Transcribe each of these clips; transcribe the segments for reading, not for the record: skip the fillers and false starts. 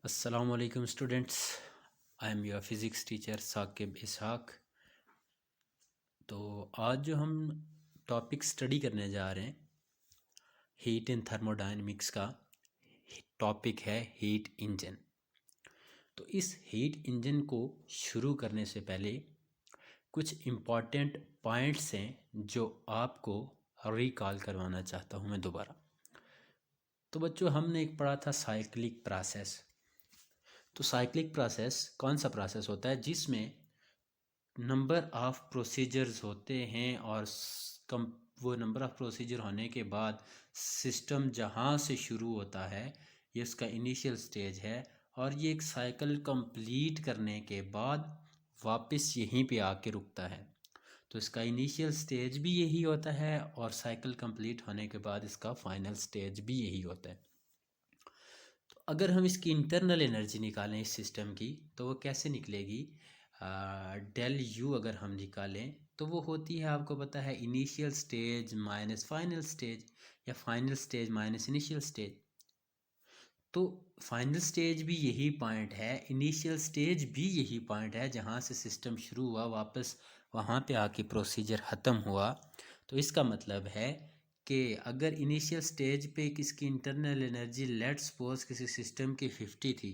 Assalamualaikum students. I am your physics teacher Saqib इसहाक। तो आज जो हम टॉपिक स्टडी करने जा रहे हैं हीट इन थर्मोडायनेमिक्स का टॉपिक है हीट इंजन। तो इस हीट इंजन को शुरू करने से पहले कुछ इम्पॉर्टेंट पॉइंट्स हैं जो आपको रिकॉल करवाना चाहता हूँ मैं दोबारा। तो बच्चों हमने एक पढ़ा था साइक्लिक प्रोसेस। तो साइक्लिक प्रोसेस कौन सा प्रोसेस होता है जिसमें नंबर ऑफ़ प्रोसीजर्स होते हैं और कम वो नंबर ऑफ़ प्रोसीजर होने के बाद सिस्टम जहाँ से शुरू होता है ये उसका इनिशियल स्टेज है और ये एक साइकिल कंप्लीट करने के बाद वापस यहीं पे आके रुकता है। तो इसका इनिशियल स्टेज भी यही होता है और साइकिल कंप्लीट होने के बाद इसका फाइनल स्टेज भी यही होता है। तो अगर हम इसकी इंटरनल एनर्जी निकालें इस सिस्टम की तो वो कैसे निकलेगी? डेल यू अगर हम निकालें तो वो होती है, आपको पता है, initial stage minus final stage या final stage minus initial stage. तो फाइनल स्टेज भी यही पॉइंट है, इनिशियल स्टेज भी यही पॉइंट है जहाँ से सिस्टम शुरू हुआ वापस वहाँ पे आके प्रोसीजर ख़त्म हुआ। तो इसका मतलब है कि अगर इनिशियल स्टेज पे किसकी इंटरनल एनर्जी लेट्स सपोज किसी सिस्टम की 50 थी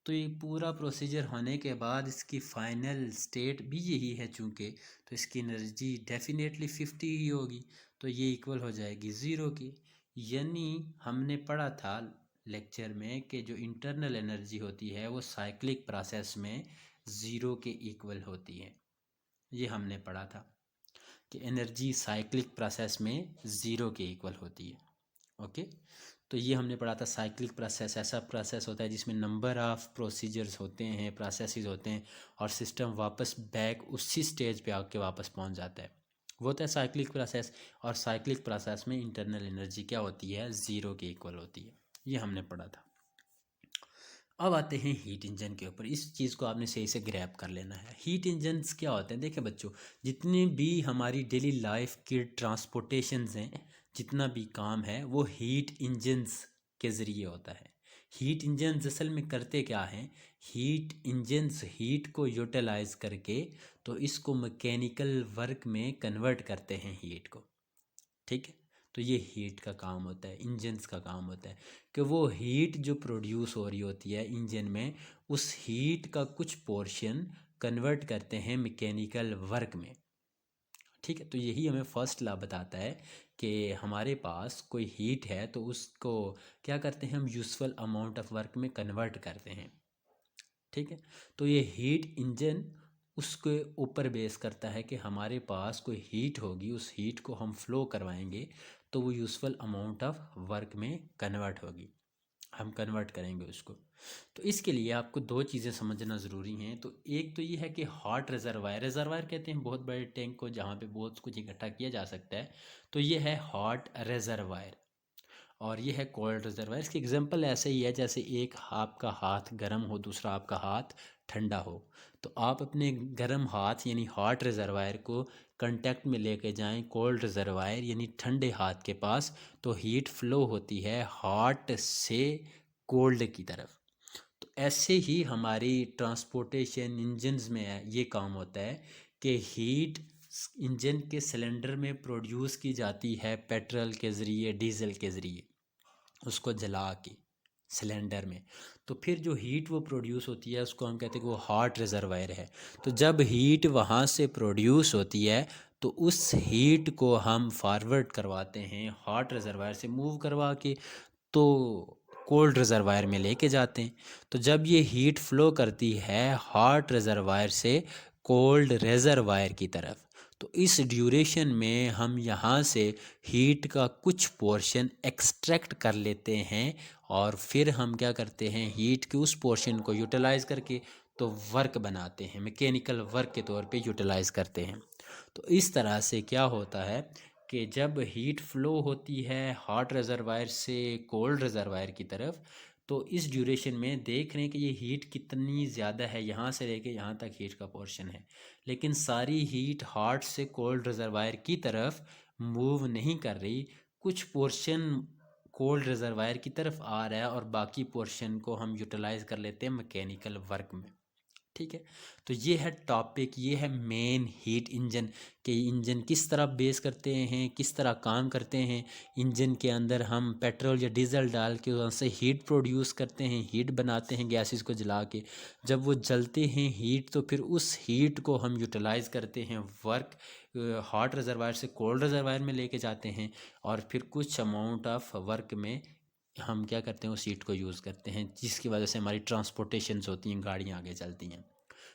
तो ये पूरा प्रोसीजर होने के बाद इसकी फाइनल स्टेट भी यही है चूँकि, तो इसकी एनर्जी डेफिनेटली 50 ही होगी। तो ये इक्वल हो जाएगी ज़ीरो की। यानी हमने पढ़ा था लेक्चर में कि जो इंटरनल एनर्जी होती है वो साइक्लिक प्रोसेस में ज़ीरो के इक्वल होती है। ये हमने पढ़ा था कि एनर्जी साइक्लिक प्रोसेस में ज़ीरो के इक्वल होती है। ओके, तो ये हमने पढ़ा था। साइक्लिक प्रोसेस ऐसा प्रोसेस होता है जिसमें नंबर ऑफ़ प्रोसीजर्स होते हैं, प्रोसेसेस होते हैं और सिस्टम वापस बैक उसी स्टेज पे आके वापस पहुंच जाता है। वो होता है साइक्लिक प्रोसेस। और साइक्लिक प्रोसेस में इंटरनल एनर्जी क्या होती है? ज़ीरो के इक्वल होती है। ये हमने पढ़ा था। अब आते हैं हीट इंजन के ऊपर। इस चीज़ को आपने सही से ग्रैब कर लेना है। हीट इंजन्स क्या होते हैं? देखें बच्चों, जितने भी हमारी डेली लाइफ के ट्रांसपोर्टेशंस हैं, जितना भी काम है वो हीट इंजन्स के ज़रिए होता है। हीट इंजन्स असल में करते क्या हैं? हीट इंजन्स हीट को यूटिलाइज करके तो इसको मैकेनिकल वर्क में कन्वर्ट करते हैं हीट को। ठीक है, तो ये हीट का काम होता है, इंजन्स का काम होता है कि वो हीट जो प्रोड्यूस हो रही होती है इंजन में, उस हीट का कुछ पोर्शन कन्वर्ट करते हैं मैकेनिकल वर्क में। ठीक है, तो यही हमें फर्स्ट लॉ बताता है कि हमारे पास कोई हीट है तो उसको क्या करते हैं हम? यूज़फुल अमाउंट ऑफ वर्क में कन्वर्ट करते हैं। ठीक है, तो ये हीट इंजन उसके ऊपर बेस करता है कि हमारे पास कोई हीट होगी, उस हीट को हम फ्लो करवाएंगे तो वो यूज़फुल अमाउंट ऑफ वर्क में कन्वर्ट होगी, हम कन्वर्ट करेंगे उसको। तो इसके लिए आपको दो चीज़ें समझना ज़रूरी हैं। तो एक तो ये है कि हॉट रिजर्वायर, रिजर्वायर कहते हैं बहुत बड़े टैंक को जहाँ पे बहुत कुछ इकट्ठा किया जा सकता है, तो ये है हॉट रिजर्वायर। और ये है कोल्ड रिजर्वायर। इसकी एग्जांपल ऐसे ही है जैसे एक आपका हाथ गर्म हो, दूसरा आपका हाथ ठंडा हो। तो आप अपने गर्म हाथ यानी हॉट रिजर्वायर को कांटेक्ट में लेके जाएं कोल्ड रिजर्वायर यानी ठंडे हाथ के पास, तो हीट फ्लो होती है हॉट से कोल्ड की तरफ। तो ऐसे ही हमारी ट्रांसपोर्टेशन इंजन्स में है, ये काम होता है कि हीट इंजन के सिलेंडर में प्रोड्यूस की जाती है पेट्रोल के ज़रिए, डीजल के ज़रिए, उसको जला के सिलेंडर में। तो फिर जो हीट वो प्रोड्यूस होती है उसको हम कहते हैं कि वो हॉट रिजर्वायर है। तो जब हीट वहाँ से प्रोड्यूस होती है तो उस हीट को हम फॉरवर्ड करवाते हैं हॉट रिजर्वायर से मूव करवा के, तो कोल्ड रिजर्वायर में लेके जाते हैं। तो जब ये हीट फ्लो करती है हॉट रिजर्वायर से कोल्ड रिजर्वायर की तरफ, तो इस ड्यूरेशन में हम यहाँ से हीट का कुछ पोर्शन एक्सट्रैक्ट कर लेते हैं और फिर हम क्या करते हैं? हीट के उस पोर्शन को यूटिलाइज़ करके तो वर्क बनाते हैं, मैकेनिकल वर्क के तौर पे यूटिलाइज़ करते हैं। तो इस तरह से क्या होता है कि जब हीट फ्लो होती है हॉट रिजर्वायर से कोल्ड रिजर्वायर की तरफ, तो इस ड्यूरेशन में देख रहे हैं कि ये हीट कितनी ज़्यादा है, यहाँ से लेके यहाँ तक हीट का पोर्शन है, लेकिन सारी हीट हॉट से कोल्ड रिजर्वायर की तरफ मूव नहीं कर रही। कुछ पोर्शन कोल्ड रिजर्वायर की तरफ आ रहा है और बाकी पोर्शन को हम यूटिलाइज कर लेते हैं मैकेनिकल वर्क में। ठीक है, तो ये है टॉपिक, ये है मेन हीट इंजन के इंजन किस तरह बेस करते हैं, किस तरह काम करते हैं। इंजन के अंदर हम पेट्रोल या डीजल डाल के वहाँ से हीट प्रोड्यूस करते हैं, हीट बनाते हैं गैसेस को जला के। जब वो जलते हैं हीट, तो फिर उस हीट को हम यूटिलाइज़ करते हैं वर्क हॉट रिजर्वायर से कोल्ड रिजर्वायर में लेके जाते हैं, और फिर कुछ अमाउंट ऑफ वर्क में हम क्या करते हैं उस हीट को यूज़ करते हैं, जिसकी वजह से हमारी ट्रांसपोर्टेशंस होती हैं, गाड़ियाँ आगे चलती हैं।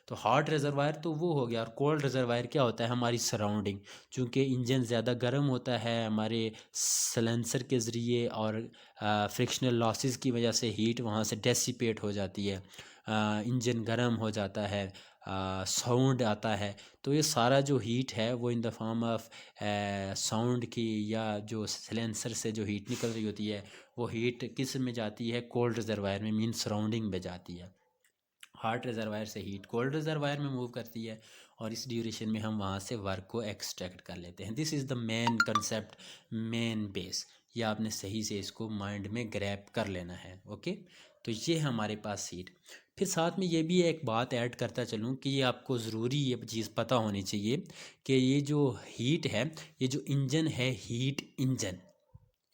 तो हॉट रिजर्वायर तो वो हो गया, और कोल्ड रिजर्वायर क्या होता है, हमारी सराउंडिंग। चूँकि इंजन ज़्यादा गर्म होता है, हमारे सलेंसर के ज़रिए और फ्रिक्शनल लॉसेस की वजह से हीट वहाँ से डेसिपेट हो जाती है, इंजन गर्म हो जाता है, साउंड आता है। तो ये सारा जो हीट है वो in the form of sound की, या जो सलेंसर से जो हीट निकल रही होती है, वो हीट किस में जाती है, कोल्ड रिजर्वायर में, मीन सराउंडिंग में जाती है। हार्ट रिजर्वायर से हीट कोल्ड रिजर्वायर में मूव करती है, और इस ड्यूरेशन में हम वहाँ से वर्क को एक्सट्रैक्ट कर लेते हैं। This is the main concept, main base. ये आपने सही से इसको माइंड में ग्रैब कर लेना है। ओके, तो ये है हमारे पास हीट। फिर साथ में ये भी एक बात ऐड करता चलूँ कि ये आपको ज़रूरी ये चीज़ पता होनी चाहिए कि ये जो हीट है, ये जो इंजन है हीट इंजन,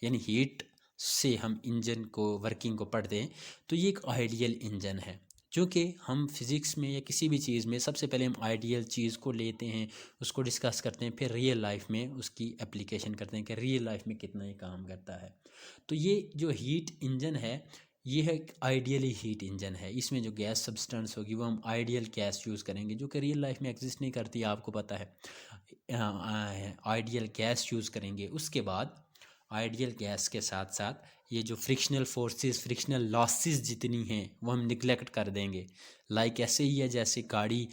यानी हीट से हम इंजन को वर्किंग को पढ़ते हैं, तो ये एक आइडियल इंजन है। क्योंकि हम फिज़िक्स में या किसी भी चीज़ में सबसे पहले हम आइडियल चीज़ को लेते हैं, उसको डिस्कस करते हैं, फिर रियल लाइफ में उसकी एप्लीकेशन करते हैं कि रियल लाइफ में कितना ये काम करता है। तो ये जो हीट इंजन है, ये है एक आइडियली हीट इंजन है। इसमें जो गैस सब्सटेंस होगी वो हम आइडियल गैस यूज़ करेंगे, जो कि रियल लाइफ में एग्जिस्ट नहीं करती, आपको पता है। आइडियल गैस यूज़ करेंगे। उसके बाद आइडियल गैस के साथ साथ ये जो फ्रिक्शनल फोर्सेस, फ्रिक्शनल लॉसेस जितनी हैं वो हम निगलेक्ट कर देंगे। लाइक ऐसे ही है जैसे गाड़ी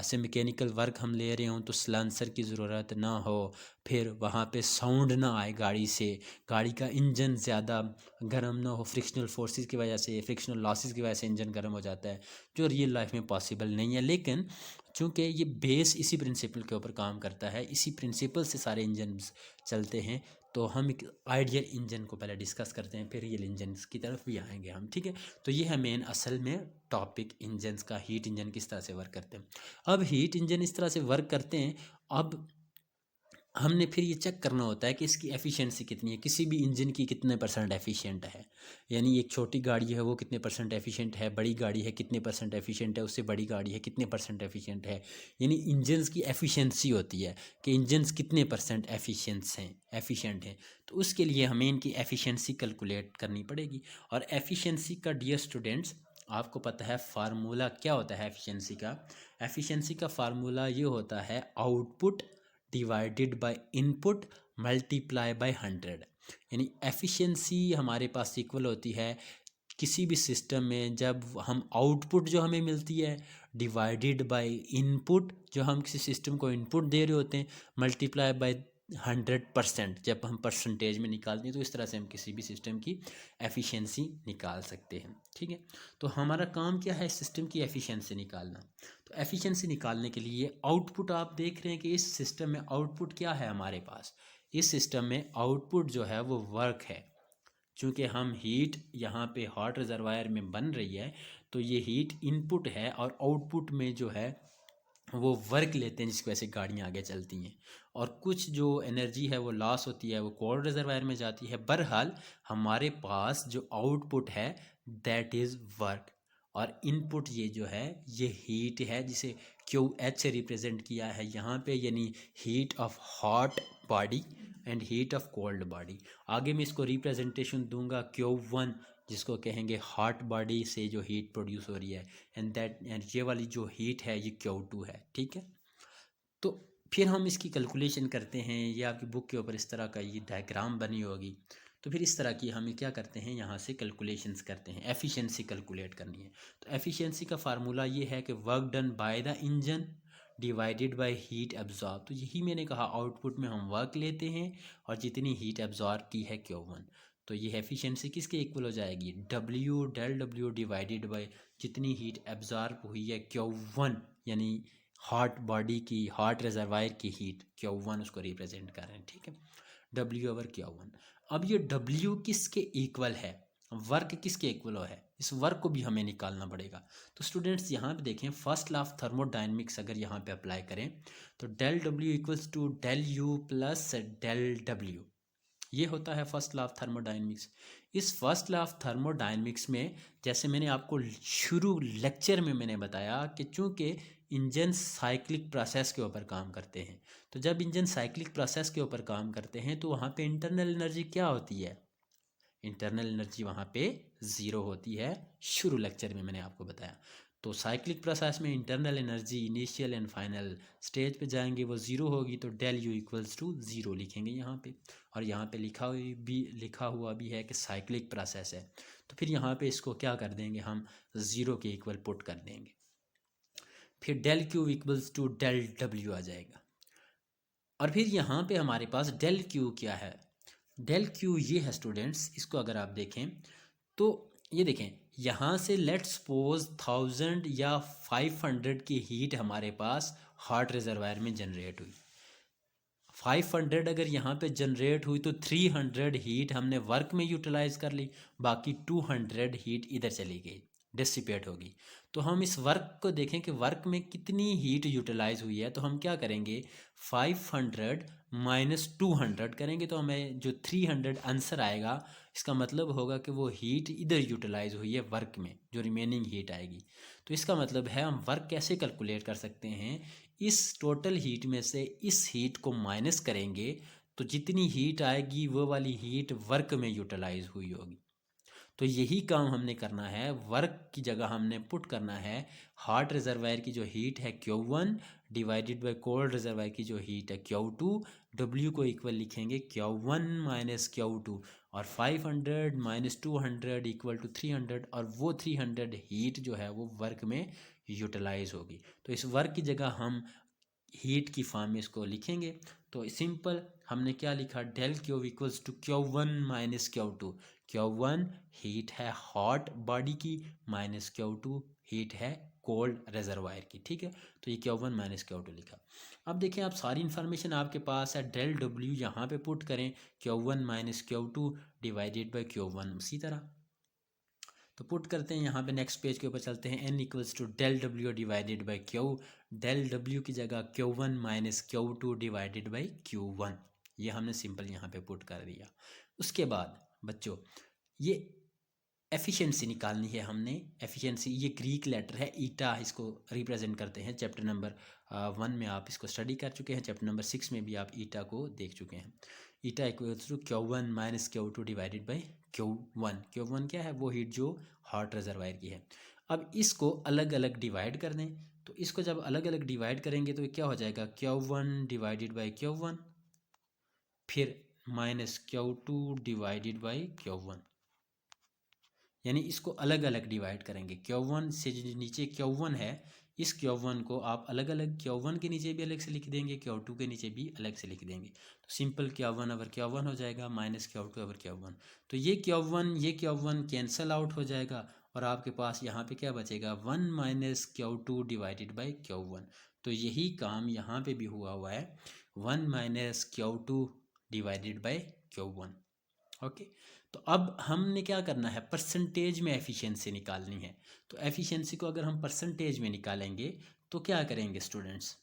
से मैकेनिकल वर्क हम ले रहे हों तो सलेंसर की ज़रूरत ना हो, फिर वहाँ पे साउंड ना आए गाड़ी से, गाड़ी का इंजन ज़्यादा गर्म ना हो, फ्रिक्शनल फोर्सेस की वजह से, फ्रिक्शनल लॉसेस की वजह से इंजन गर्म हो जाता है, जो रियल लाइफ में पॉसिबल नहीं है। लेकिन चूँकि ये बेस इसी प्रिंसिपल के ऊपर काम करता है, इसी प्रिंसिपल से सारे इंजन चलते हैं, तो हम एक आइडियल इंजन को पहले डिस्कस करते हैं, फिर रियल इंजन की तरफ भी आएंगे हम। ठीक है, तो ये है मेन असल में टॉपिक इंजन्स का, हीट इंजन किस तरह से वर्क करते हैं। अब हीट इंजन इस तरह से वर्क करते हैं, अब हमने फिर ये चेक करना होता है कि इसकी एफिशिएंसी कितनी है, किसी भी इंजन की कितने परसेंट एफिशिएंट है। यानी एक छोटी गाड़ी है वो कितने परसेंट एफिशिएंट है, बड़ी गाड़ी है कितने परसेंट एफिशिएंट है, उससे बड़ी गाड़ी है कितने परसेंट एफिशिएंट है। यानी इंजन्स की एफिशिएंसी होती है कि इंजन्स कितने परसेंट एफिशिएंट हैं। तो उसके लिए हमें इनकी एफिशिएंसी कैलकुलेट करनी पड़ेगी। और एफिशिएंसी का डियर स्टूडेंट्स आपको पता है फार्मूला क्या होता है एफिशिएंसी का। एफिशिएंसी का फार्मूला ये होता है output divided by input multiply by 100। यानी एफिशिएंसी हमारे पास इक्वल होती है किसी भी सिस्टम में जब हम आउटपुट जो हमें मिलती है डिवाइडेड बाय इनपुट, जो हम किसी सिस्टम को इनपुट दे रहे होते हैं, मल्टीप्लाई बाय 100%। जब हम परसेंटेज में निकालते हैं तो इस तरह से हम किसी भी सिस्टम की एफिशिएंसी निकाल सकते हैं। ठीक है, तो हमारा काम क्या है, सिस्टम की एफिशिएंसी निकालना। तो एफिशिएंसी निकालने के लिए आउटपुट आप देख रहे हैं कि इस सिस्टम में आउटपुट क्या है हमारे पास। इस सिस्टम में आउटपुट जो है वो वर्क है। चूँकि हम हीट यहाँ पे हॉट रिजर्वायर में बन रही है, तो ये हीट इनपुट है, और आउटपुट में जो है वो वर्क लेते हैं, जिसकी वजह से गाड़ियाँ आगे चलती हैं। और कुछ जो एनर्जी है वो लॉस होती है, वो कोल्ड रिजर्वायर में जाती है। बहरहाल हमारे पास जो आउटपुट है दैट इज़ वर्क, और इनपुट ये जो है ये हीट है, जिसे QH से रिप्रेजेंट किया है यहाँ पे, यानी heat of hot body and heat of cold body. आगे मैं इसको रिप्रेजेंटेशन दूंगा Q1, जिसको कहेंगे हॉट बॉडी से जो हीट प्रोड्यूस हो रही है, एंड ये वाली जो हीट है ये Q2 है। ठीक है, तो फिर हम इसकी कैलकुलेशन करते हैं। ये आपकी बुक के ऊपर इस तरह का ये डायग्राम बनी होगी। तो फिर इस तरह की हम क्या करते हैं, यहाँ से कैलकुलेशंस करते हैं, एफिशिएंसी कैलकुलेट करनी है। तो एफिशिएंसी का फार्मूला ये है कि work done by the engine divided by heat absorb. तो यही मैंने कहा, आउटपुट में हम वर्क लेते हैं और जितनी हीट एब्जॉर्ब की है Q1, तो ये एफिशिएंसी किसके इक्वल हो जाएगी, W डिवाइडेड बाय जितनी हीट एब्जॉर्ब हुई है Q1, यानी हॉट बॉडी की, हॉट रिजर्वायर की हीट Q1 उसको रिप्रेजेंट कर रहे हैं। ठीक है, W/Q1। अब ये W किसके इक्वल है, वर्क किसके इक्वल है, इस वर्क को भी हमें निकालना पड़ेगा। तो स्टूडेंट्स यहाँ पे देखें, फर्स्ट लॉ ऑफ थर्मोडायनेमिक्स अगर यहाँ पे अप्लाई करें तो del W equals to del U plus del W, ये होता है फर्स्ट लॉ ऑफ थर्मोडायनेमिक्स। इस फर्स्ट लॉ ऑफ थर्मोडायनेमिक्स में जैसे मैंने आपको शुरू लेक्चर में मैंने बताया कि चूंकि इंजन साइक्लिक प्रोसेस के ऊपर काम करते हैं, तो जब इंजन साइक्लिक प्रोसेस के ऊपर काम करते हैं तो वहाँ पे इंटरनल एनर्जी क्या होती है, इंटरनल एनर्जी वहाँ पे ज़ीरो होती है, शुरू लेक्चर में मैंने आपको बताया। तो साइक्लिक प्रोसेस में internal energy initial and final stage पे जाएंगे वो ज़ीरो होगी, तो del U equals to zero लिखेंगे यहाँ पे। और यहाँ पे लिखा हुआ भी है कि साइक्लिक प्रोसेस है, तो फिर यहाँ पे इसको क्या कर देंगे, हम ज़ीरो के इक्वल पुट कर देंगे। फिर del Q equals to del W आ जाएगा। और फिर यहाँ पे हमारे पास डेल Q क्या है, डेल Q ये है स्टूडेंट्स, इसको अगर आप देखें तो ये देखें, यहाँ से लेट्स सपोज 1000 या 500 की हीट हमारे पास हॉट रिजर्वायर में जनरेट हुई। 500 अगर यहाँ पे जनरेट हुई तो 300 हीट हमने वर्क में यूटिलाइज कर ली, बाकी 200 हीट इधर चली गई, डिसिपेट होगी। तो हम इस वर्क को देखें कि वर्क में कितनी हीट यूटिलाइज हुई है, तो हम क्या करेंगे 500 माइनस 200 करेंगे तो हमें जो 300 आंसर आएगा, इसका मतलब होगा कि वो हीट इधर यूटिलाइज हुई है वर्क में, जो रिमेनिंग हीट आएगी। तो इसका मतलब है हम वर्क कैसे कैलकुलेट कर सकते हैं, इस टोटल हीट में से इस हीट को माइनस करेंगे तो जितनी हीट आएगी वो वाली हीट वर्क में यूटिलाइज हुई होगी। तो यही काम हमने करना है, वर्क की जगह हमने पुट करना है हॉट रिजर्वायर की जो हीट है Q1 divided by cold reservoir की जो हीट है Q2, W को इक्वल लिखेंगे Q1 माइनस Q2, और 500 माइनस 200 इक्वल टू 300, और वो 300 हीट जो है वो वर्क में यूटिलाइज होगी। तो इस वर्क की जगह हम हीट की फॉर्म में इसको लिखेंगे। तो सिंपल हमने क्या लिखा, del Q equals to Q1 minus Q2। Q1 heat है हॉट बॉडी की, माइनस Q2 हीट है कोल्ड रिजर्वायर की, ठीक है। तो ये Q1 माइनस Q2 लिखा। अब देखें, आप सारी इन्फॉर्मेशन आपके पास है, डेल W यहाँ पे पुट करें Q1 minus Q2 divided by Q1, उसी तरह तो पुट करते हैं। यहाँ पे नेक्स्ट पेज के ऊपर चलते हैं, n equals to del W divided by Q, del W की जगह Q1 minus Q2 divided by Q1, ये हमने सिंपल यहाँ पे पुट कर दिया। उसके बाद बच्चों ये एफिशिएंसी निकालनी है हमने, एफिशिएंसी ये ग्रीक लेटर है ईटा, इसको रिप्रेजेंट करते हैं। चैप्टर नंबर 1 में आप इसको स्टडी कर चुके हैं, चैप्टर नंबर 6 में भी आप ईटा को देख चुके हैं। Eta equals to Q1 minus Q2 divided by Q1। Q1 क्या है, वो हीट जो हॉट रिजर्वायर की है। अब इसको अलग अलग डिवाइड कर दें, तो इसको जब अलग अलग डिवाइड करेंगे तो क्या हो जाएगा, Q1 डिवाइडेड बाई Q1 फिर minus Q2 divided by Q1, यानी इसको अलग अलग डिवाइड करेंगे। Q1 से जो नीचे Q1 है, इस Q1 को आप अलग अलग Q1 के नीचे भी अलग से लिख देंगे, Q2 के नीचे भी अलग से लिख देंगे। तो सिंपल Q1 ओवर Q1 हो जाएगा, माइनस Q2 ओवर Q1। तो ये Q1 कैंसल आउट हो जाएगा, और आपके पास यहाँ पे क्या बचेगा, 1 minus Q2 divided by Q1। तो यही काम यहाँ पे भी हुआ है, 1 minus Q2 divided by Q1। Okay, तो अब हमने क्या करना है, परसेंटेज में एफिशिएंसी निकालनी है। तो एफिशिएंसी को अगर हम परसेंटेज में निकालेंगे तो क्या करेंगे स्टूडेंट्स,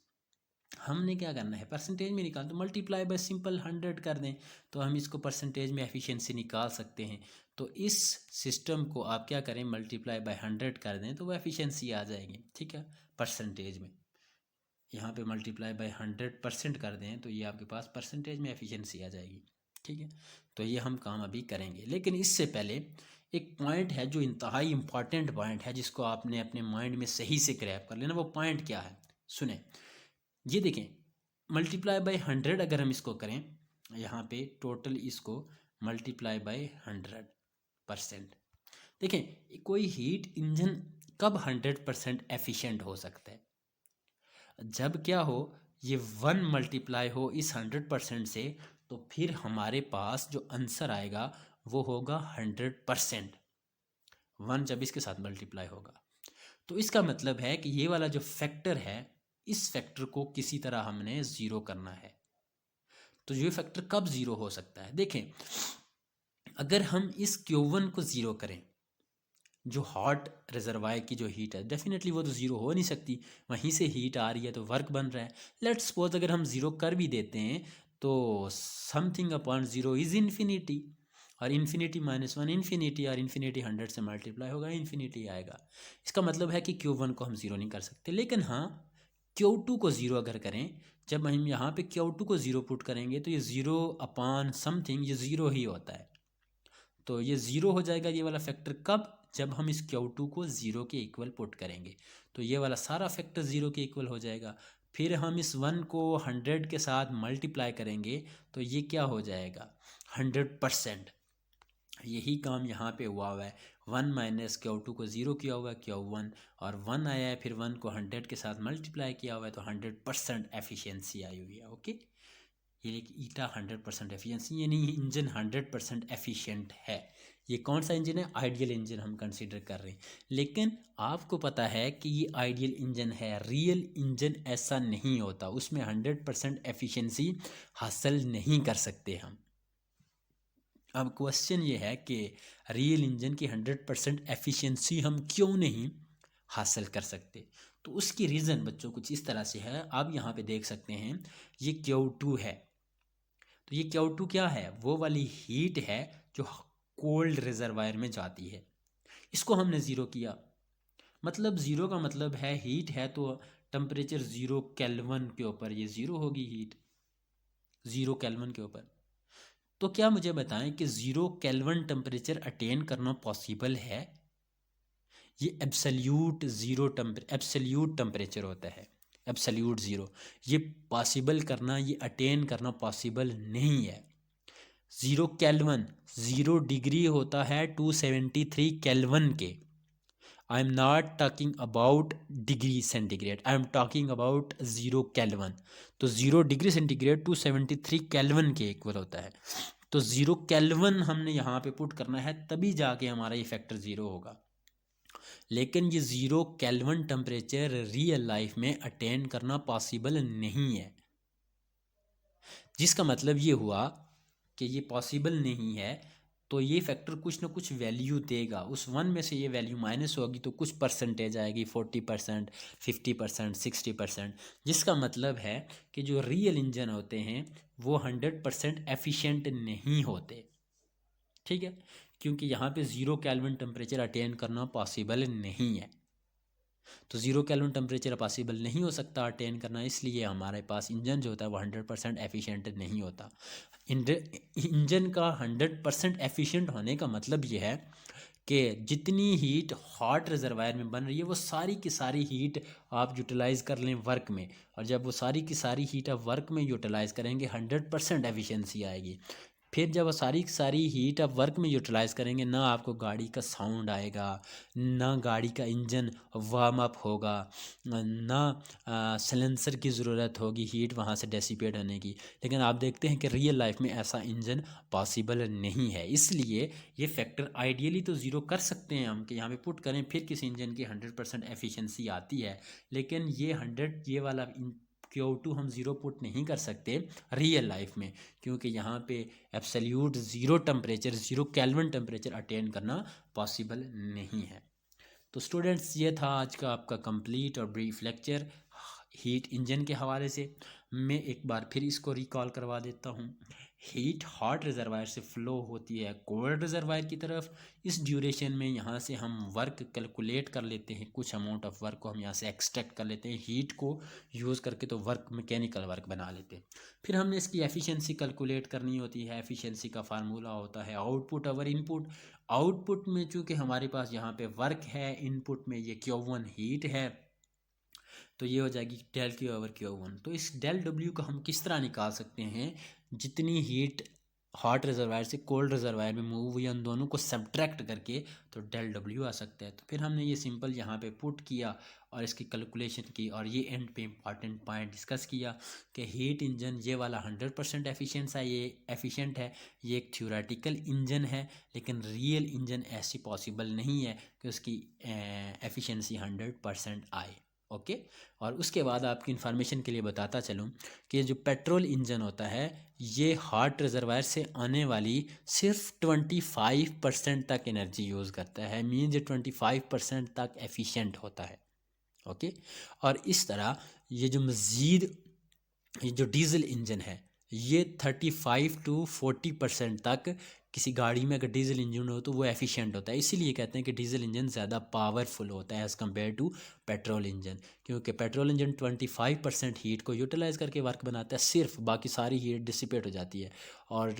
हमने क्या करना है, परसेंटेज में निकाल तो मल्टीप्लाई बाय सिंपल 100 कर दें, तो हम इसको परसेंटेज में एफिशिएंसी निकाल सकते हैं। तो इस सिस्टम को आप क्या करें, मल्टीप्लाई बाय 100 कर दें तो वो एफिशिएंसी आ जाएगी, ठीक है। परसेंटेज में यहाँ पे मल्टीप्लाई बाय 100% कर दें तो ये आपके पास परसेंटेज में एफिशिएंसी आ जाएगी, ठीक है। तो ये हम काम अभी करेंगे, लेकिन इससे पहले एक पॉइंट है जो इंतहाई इम्पॉर्टेंट पॉइंट है, जिसको आपने अपने माइंड में सही से ग्रैब कर लेना। वो पॉइंट क्या है, सुने, ये देखें, मल्टीप्लाई बाय 100 अगर हम इसको करें, यहाँ पे टोटल इसको मल्टीप्लाई बाय 100%, देखें कोई हीट इंजन कब 100% एफिशिएंट हो सकता है, जब क्या हो, ये 1 मल्टीप्लाई हो इस 100% से, तो फिर हमारे पास जो आंसर आएगा वो होगा 100%, 1 जब इसके साथ मल्टीप्लाई होगा। तो इसका मतलब है कि ये वाला जो फैक्टर है, इस फैक्टर को किसी तरह हमने ज़ीरो करना है। तो ये फैक्टर कब ज़ीरो हो सकता है? देखें, अगर हम इस Q1 को ज़ीरो करें, जो हॉट रिजर्वायर की जो हीट है, डेफिनेटली वो तो ज़ीरो हो नहीं सकती, वहीं से हीट आ रही है तो वर्क बन रहा है। लेट्स सपोज अगर हम ज़ीरो कर भी देते हैं तो something upon zero is infinity, और इन्फिनिटी माइनस वन इन्फिनिटी, और इन्फिनिटी 100 से मल्टीप्लाई होगा, इन्फिनिटी आएगा। इसका मतलब है कि Q1 को हम ज़ीरो नहीं कर सकते। लेकिन हाँ, Q2 को ज़ीरो अगर करें, जब हम यहाँ पे Q2 को ज़ीरो पुट करेंगे तो ये ज़ीरो अपॉन समथिंग, ये ज़ीरो ही होता है। तो ये ज़ीरो हो जाएगा ये वाला फैक्टर कब? जब हम इस Q2 को ज़ीरो के इक्वल पुट करेंगे तो ये वाला सारा फैक्टर ज़ीरो के इक्वल हो जाएगा। फिर हम इस 1 को 100 के साथ मल्टीप्लाई करेंगे तो ये क्या हो जाएगा? 100%। यही काम यहाँ पे हुआ है। 1 माइनस Q2 को ज़ीरो किया हुआ है Q1, और 1 आया है, फिर 1 को 100 के साथ मल्टीप्लाई किया हुआ है तो 100% एफिशिएंसी आई हुई है। ओके, ये ईटा 100% एफिशिएंसी, यानी इंजन 100% एफिशिएंट है। ये कौन सा इंजन है? आइडियल इंजन हम कंसीडर कर रहे हैं। लेकिन आपको पता है कि ये आइडियल इंजन है, रियल इंजन ऐसा नहीं होता, उसमें 100% एफिशिएंसी हासिल नहीं कर सकते हम। अब क्वेश्चन ये है कि रियल इंजन की 100% एफिशिएंसी हम क्यों नहीं हासिल कर सकते? तो उसकी रीज़न बच्चों कुछ इस तरह से है। आप यहाँ पे देख सकते हैं, ये Q2 है, तो ये Q2 क्या है? वो वाली हीट है जो कोल्ड रिजर्वायर में जाती है। इसको हमने ज़ीरो किया, मतलब ज़ीरो का मतलब है हीट है तो टेम्परेचर 0 केल्विन के ऊपर ये ज़ीरो होगी हीट, 0 केल्विन के ऊपर। तो क्या मुझे बताएं कि 0 केल्विन टेम्परेचर अटेन करना पॉसिबल है? ये एब्सोल्यूट एब्सोल्यूट टेम्परेचर होता है, एब्सोल्यूट ज़ीरो। ये पॉसिबल करना, ये अटेन करना पॉसिबल नहीं है। 0 केल्विन, 0 डिग्री होता है 273 केल्विन के। I am not talking about degree centigrade, I am talking about 0 kelvin. तो 0 डिग्री सेंटीग्रेड 273 केल्विन के इक्वल होता है। तो 0 केल्विन हमने यहाँ पे पुट करना है, तभी जाके हमारा ये फैक्टर ज़ीरो होगा। लेकिन ये 0 केल्विन टेम्परेचर रियल लाइफ में अटेन करना पॉसिबल नहीं है, जिसका मतलब ये हुआ कि ये पॉसिबल नहीं है। तो ये फैक्टर कुछ ना कुछ वैल्यू देगा, उस 1 में से ये वैल्यू माइनस होगी तो कुछ परसेंटेज आएगी, 40%, 50%, 60%, जिसका मतलब है कि जो रियल इंजन होते हैं वो 100% एफिशिएंट नहीं होते। ठीक है, क्योंकि यहाँ पे 0 केल्विन टेम्परेचर अटेन करना पॉसिबल नहीं है। तो 0 केल्विन टेम्परेचर पॉसिबल नहीं हो सकता अटेन करना, इसलिए हमारे पास इंजन जो होता है वो 100% एफिशिएंट नहीं होता। इंजन का 100% एफिशिएंट होने का मतलब ये है कि जितनी हीट हॉट रिजर्वायर में बन रही है वो सारी की सारी हीट आप यूटिलाइज़ कर लें वर्क में, और जब वो सारी की सारी हीट आप वर्क में यूटिलाइज़ करेंगे 100% एफिशिएंसी आएगी। फिर जब वो सारी की सारी हीट आप वर्क में यूटिलाइज़ करेंगे, ना आपको गाड़ी का साउंड आएगा, ना गाड़ी का इंजन वार्म अप होगा, ना सिलेंसर की ज़रूरत होगी हीट वहाँ से डेसिपेट होने की। लेकिन आप देखते हैं कि रियल लाइफ में ऐसा इंजन पॉसिबल नहीं है, इसलिए ये फैक्टर आइडियली तो ज़ीरो कर सकते हैं हम कि यहाँ पे पुट करें फिर किसी इंजन की 100% एफिशिएंसी आती है। लेकिन ये 100 ये वाला Q2 हम ज़ीरो पुट नहीं कर सकते रियल लाइफ में, क्योंकि यहाँ पे absolute zero temperature, 0 kelvin temperature attain करना पॉसिबल नहीं है। तो स्टूडेंट्स, ये था आज का आपका कंप्लीट और ब्रीफ लेक्चर हीट इंजन के हवाले से। मैं एक बार फिर इसको रिकॉल करवा देता हूँ। हीट हॉट रिजर्वायर से फ़्लो होती है कोल्ड रिजर्वायर की तरफ। इस ड्यूरेशन में यहाँ से हम वर्क कैलकुलेट कर लेते हैं, कुछ अमाउंट ऑफ वर्क को हम यहाँ से एक्सट्रैक्ट कर लेते हैं हीट को यूज़ करके, तो वर्क मैकेनिकल वर्क बना लेते हैं। फिर हमने इसकी एफिशिएंसी कैलकुलेट करनी होती है। एफिशिएंसी का फार्मूला होता है आउटपुट ओवर इनपुट। आउटपुट में चूँकि हमारे पास यहाँ पे वर्क है, इनपुट में ये Q1 हीट है, तो ये हो जाएगी डेल Q ओवर Q1। तो इस डेल W को हम किस तरह निकाल सकते हैं? जितनी हीट हॉट रिजर्वायर से कोल्ड रिजर्वायर में मूव हुई उन दोनों को सब्ट्रैक्ट करके तो डेल W आ सकता है। तो फिर हमने ये सिंपल यहाँ पे पुट किया और इसकी कैलकुलेशन की, और ये एंड पे इंपॉर्टेंट पॉइंट डिस्कस किया कि हीट इंजन ये वाला 100% एफिशिएंट है, ये एफिशिएंट है, ये एक थ्योरेटिकल इंजन है, लेकिन रियल इंजन ऐसी पॉसिबल नहीं है कि उसकी एफिशिएंसी 100% आए। ओके। और उसके बाद आपकी इन्फॉर्मेशन के लिए बताता चलूँ कि जो पेट्रोल इंजन होता है ये हॉट रिजर्वायर से आने वाली सिर्फ 25% तक एनर्जी यूज़ करता है, मीन्स 25% तक एफिशिएंट होता है। ओके। और इस तरह ये जो मज़ीद ये जो डीजल इंजन है ये 35 to 40% तक किसी गाड़ी में अगर डीजल इंजन हो तो वो एफिशिएंट होता है। इसीलिए कहते हैं कि डीजल इंजन ज़्यादा पावरफुल होता है as compare to petrol engine, क्योंकि पेट्रोल इंजन 25% हीट को यूटिलाइज करके वर्क बनाता है सिर्फ, बाकी सारी हीट डिसिपेट हो जाती है। और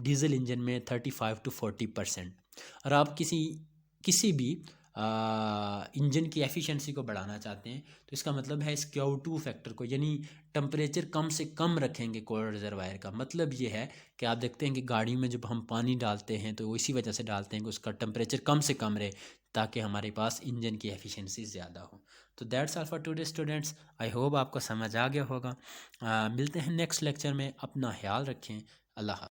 डीजल इंजन में 35 to 40%। और आप किसी भी इंजन की एफिशिएंसी को बढ़ाना चाहते हैं तो इसका मतलब है इस Q2 फैक्टर को, यानी टेम्परेचर कम से कम रखेंगे कोल्ड रिजर्वायर का। मतलब ये है कि आप देखते हैं कि गाड़ी में जब हम पानी डालते हैं तो इसी वजह से डालते हैं कि उसका टेम्परेचर कम से कम रहे ताकि हमारे पास इंजन की एफिशिएंसी ज़्यादा हो। तो that's all for today students, I hope आपको समझ आ गया होगा। मिलते हैं नेक्स्ट लेक्चर में, अपना ख्याल रखें, अल्लाह हाफ़िज़।